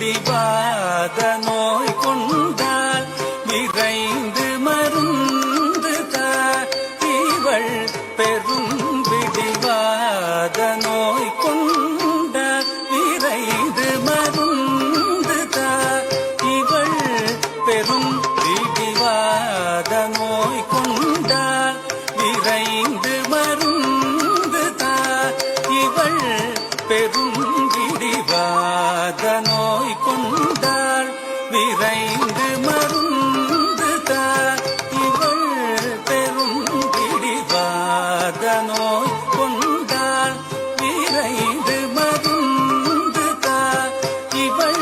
பிடிவாத நோய் கொண்டால் விரைந்து மருந்து இவள் பெரும் பிடிவாத நோய் கொண்டால் விரைந்து மருந்து இவள் பெரும் பிடிவாத நோய் கொண்டால் விரைந்து மருந்து இவள் பெரும் பிடிவாத நோய் கொண்டாள் விரைந்து மருந்து இவள் பெரும் பிடிவாத நோய் கொண்டாள் விரைந்து மருந்து இவள்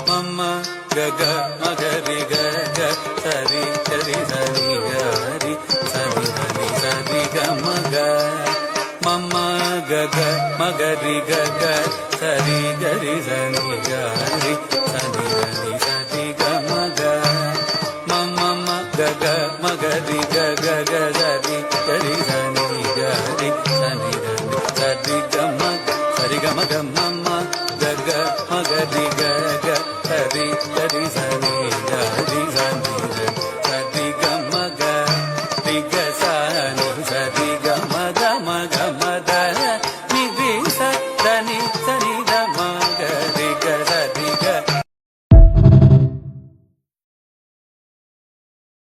மம்ம கக மகரி கக சரி சரி சரி ஹரி சரி ஹரி சரி கமக மம்ம கக மகரி கக சரி கரி சனி கரி சனி ஹரி சரி கமக மம்ம கக மகரி கக சரி கரி சனி கரி சனி ஹரி சரி கமக சரி கமக மம்ம கக மகரி கக சரி கரி